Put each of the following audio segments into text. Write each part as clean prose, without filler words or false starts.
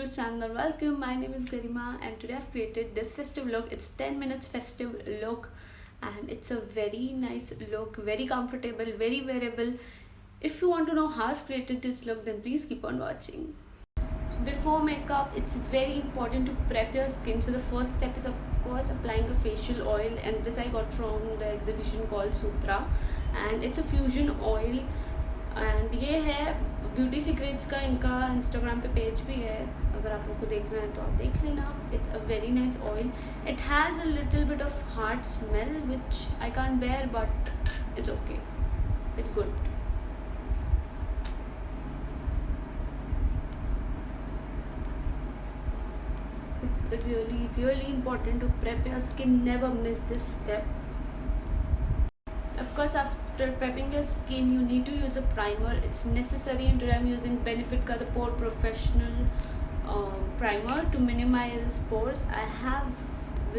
cruise channel. Welcome, my name is Garima and today I've created this festive look. It's 10 minutes festive look and it's a very nice look, very comfortable, very wearable. If you want to know how I've created this look, then please keep on watching. Before makeup, it's very important to prep your skin. So the first step is of course applying a facial oil, and this I got from the exhibition called Sutra, and it's a fusion oil. And ये है beauty secrets का, इनका Instagram पे page भी है, अगर आप लोग को देखना है तो आप देख लेना. It's a very nice oil. It has a little bit of hard smell which I can't bear but it's okay, it's good. It's really important to prep your skin. Never miss this step. Of course, after prepping your skin, you need to use a primer. It's necessary, and today I'm using Benefit ka the Pore Professional primer to minimize pores. I have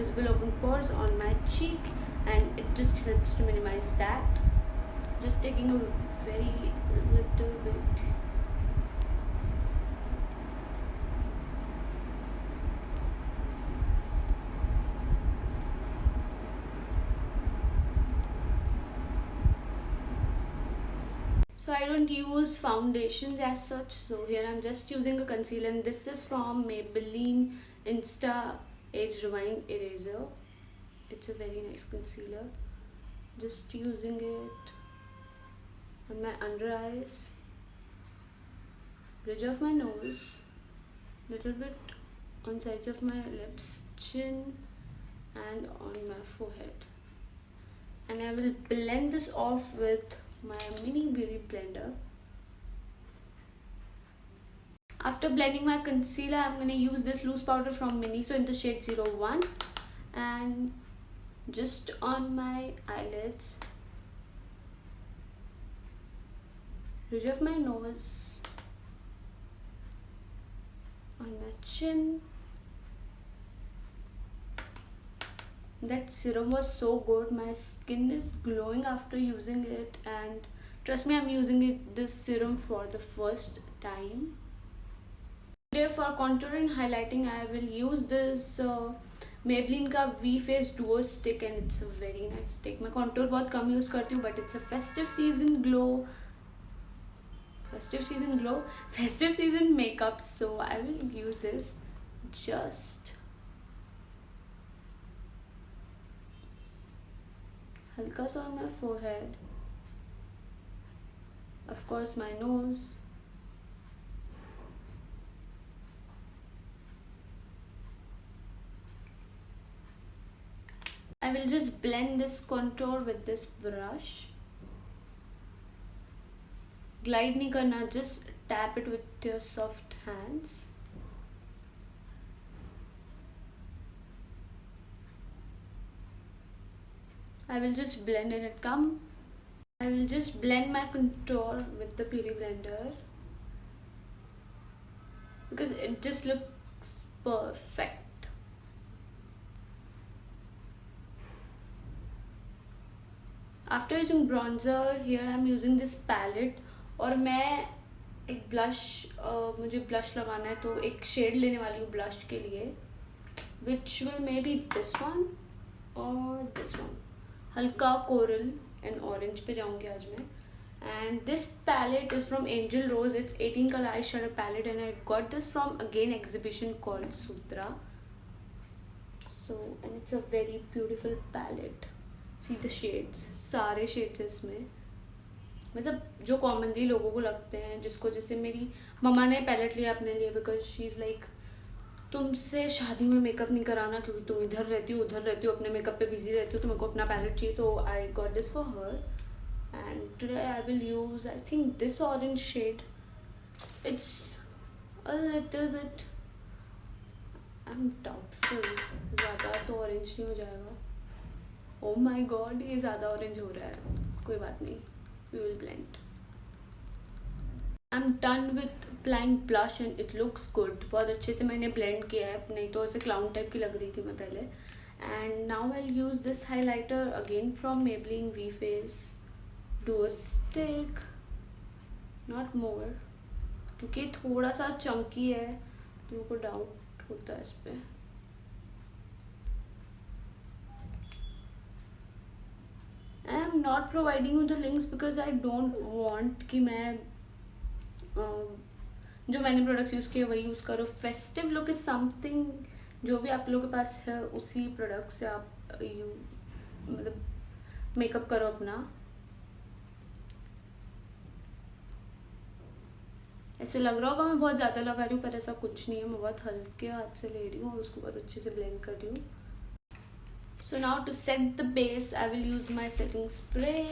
visible open pores on my cheek, and it just helps to minimize that. Just taking a very little bit. So I don't use foundations as such, so here I'm just using a concealer, and this is from Maybelline Insta Age Rewind Eraser. It's a very nice concealer. Just using it on my under eyes, bridge of my nose, little bit on sides of my lips, chin, and on my forehead. And I will blend this off with my mini beauty blender. After blending my concealer, I'm going to use this loose powder from Mini, so in the shade 01, and just on my eyelids, ridge of my nose, on my chin. That serum was so good. My skin is glowing after using it, and trust me, I'm using this serum for the first time. Today for contour and highlighting, I will use this Maybelline का V Face Duo Stick, and it's a very nice stick. मैं contour बहुत कम use करती हूँ, but it's a festive season glow, festive season makeup, so I will use this just हल्का सा on my forehead, of course my nose, I will just blend this contour with this brush. Glide नहीं करना, just tap it with your soft hands. I will just blend in it. I will just blend my contour with the beauty blender because it just looks perfect. After using bronzer, here I am using this palette, और मैं एक blush, मुझे blush लगाना है, तो एक shade लेने वाली हूँ ब्लश के लिए, which will maybe this one or this one. हल्का कोरल एंड ऑरेंज पे जाऊंगी आज मैं. And this palette is from Angel Rose. It's 18 color eyeshadow palette, and I got this from again exhibition called Sutra. So and it's a very beautiful palette. See the shades, सारे shades है इसमें, मतलब जो commonly लोगों को लगते हैं, जिसको, जैसे मेरी मम्मा ने पैलेट लिया अपने लिए बिकॉज शी इज़ लाइक, तुमसे शादी में मेकअप नहीं कराना क्योंकि तुम इधर रहती हो उधर रहती हो, अपने मेकअप पे बिजी रहती हो, तो मेरे को अपना पैलेट चाहिए. तो I got this for her, and today I will use I think this orange shade. It's a little bit, I am doubtful, ज़्यादा तो ऑरेंज नहीं हो जाएगा. ओ माई गॉड, ये ज़्यादा ऑरेंज हो रहा है, कोई बात नहीं, we will blend. I'm done with applying blush and it looks good. बहुत अच्छे से मैंने blend किया है, नहीं तो ऐसे clown type की लग रही थी मैं पहले. And now I'll use this highlighter again from Maybelline V Face Duo Stick, not more, क्योंकि थोड़ा सा chunky है लोगों को डाउट होता है इस पर। I am not providing you the links because I don't want कि मैं जो मैंने प्रोडक्ट्स यूज़ किए वही यूज़ करो। फेस्टिव लुक इज़ समथिंग जो भी आप लोगों के पास है उसी प्रोडक्ट से आप यू मतलब मेकअप करो अपना। ऐसे लग रहा होगा मैं बहुत ज़्यादा लगा रही हूँ, पर ऐसा कुछ नहीं है। मैं बहुत हल्के हाथ से ले रही हूँ और उसको बहुत अच्छे से ब्लेंड कर रही हूँ। So now to set the base, I will use my setting spray.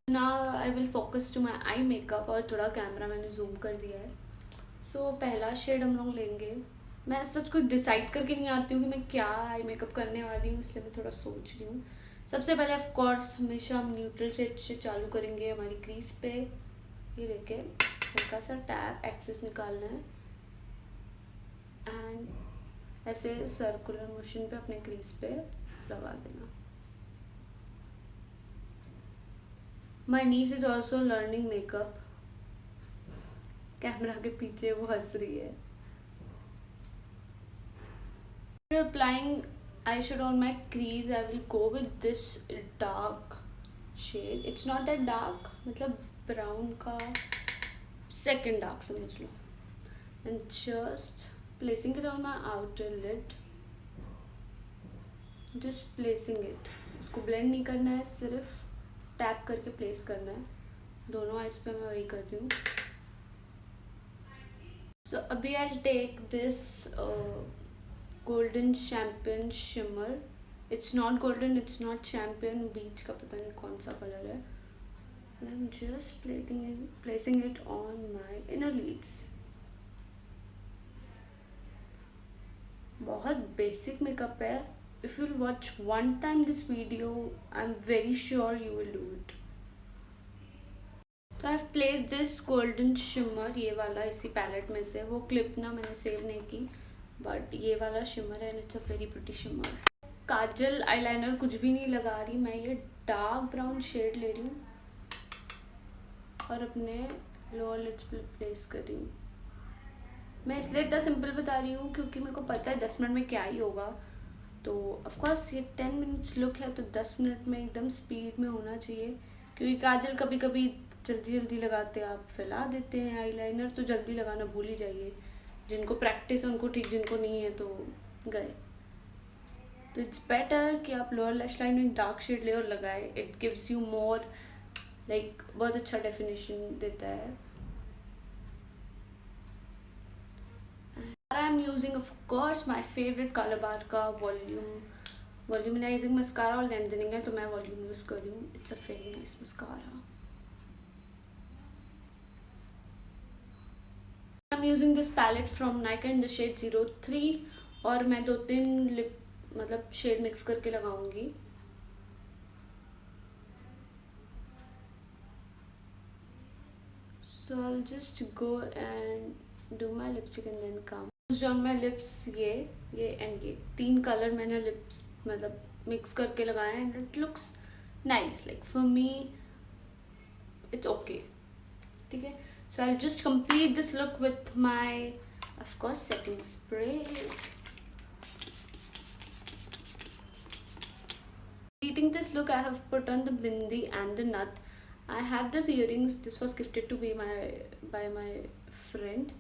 Now I will focus to my eye makeup और थोड़ा कैमरा मैंने जूम कर दिया है। So पहला शेड हम लोग लेंगे। मैं सच कुछ डिसाइड करके नहीं आती हूँ कि मैं क्या आई मेकअप करने वाली हूँ, इसलिए मैं थोड़ा सोच रही हूँ। सबसे पहले ऑफ कोर्स हमेशा हम न्यूट्रल शेड से चालू करेंगे। हमारी क्रीज पे ये लेके हल्का सा टैप एक्सेस निकालना है एंड ऐसे सर्कुलर मोशन पे अपने क्रीज पे लगा देना। My niece is also learning makeup. Camera के पीछे वो हंस रही है। Applying eye shade on my crease I will go with this dark shade. It's not that dark, मतलब ब्राउन का सेकेंड डार्क समझ लो। And just placing it on my outer lid, just placing it। उसको blend नहीं करना है, सिर्फ tap करके प्लेस करना है। दोनों आइज पे मैं वही कर रही हूँ। So अभी I'll take this golden champagne shimmer। It's not golden, it's not champagne, बीच का पता नहीं कौन सा कलर है। And I'm just placing it on my inner lids। बहुत बेसिक मेकअप है। If you watch one time this video I am very sure you will do it. तो I have place this golden shimmer, ये वाला इसी palette में से। वो clip ना मैंने सेव नहीं की, बट ये वाला शिमर है and it's a very pretty shimmer. Kajal eyeliner कुछ भी नहीं लगा रही मैं, ये डार्क ब्राउन शेड ले रही हूँ और अपने लोअर लिड्स पे प्लेस कर रही हूँ। मैं इसलिए इतना सिंपल बता रही हूँ क्योंकि मेरे को पता है 10 मिनट में क्या ही होगा। तो ऑफकोर्स ये 10 मिनट्स लुक है तो 10 मिनट में एकदम स्पीड में होना चाहिए। क्योंकि काजल कभी कभी जल्दी जल्दी लगाते हैं, आप फैला देते हैं। आईलाइनर तो जल्दी लगाना भूल ही जाइए। जिनको प्रैक्टिस है उनको ठीक, जिनको नहीं है तो गए। तो इट्स बेटर कि आप लोअर लैश लाइन में डार्क शेड ले और लगाए। It gives you more like बहुत अच्छा डेफिनेशन देता है। I'm using of course my favorite color bar का volumizing mascara और lengthening है, तो मैं वॉल्यूम यूज कर रही हूँ। It's a very nice mascara। I'm using this palette from Nykaa in the shade 03 और मैं 2-3 लिप मतलब शेड मिक्स करके लगाऊंगी। So I'll just go and do my lipstick and then come on my lips। ये and ये 3 colour मैंने lips मतलब mix करके लगाए and it looks nice. Like for me it's okay, ठीक है। So I just complete this look with my of course setting spray. Completing this look I have put on the bindi and the nut। I have this earrings, this was gifted to me by my friend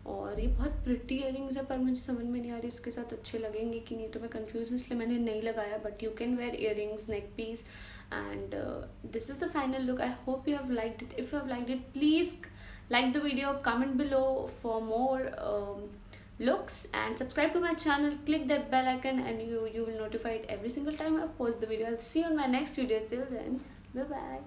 और ये बहुत pretty earrings है, पर मुझे समझ में नहीं आ रही इसके साथ अच्छे लगेंगे कि नहीं, तो मैं कंफ्यूज हूँ इसलिए मैंने नहीं लगाया। But you can wear earrings, neck piece and this is the final look. I hope you have liked it. If you have liked it please like the video, comment below for more looks and subscribe to my channel, click that bell icon and you will notified every single time I post the video. I'll see you on my next video. Till then, bye bye.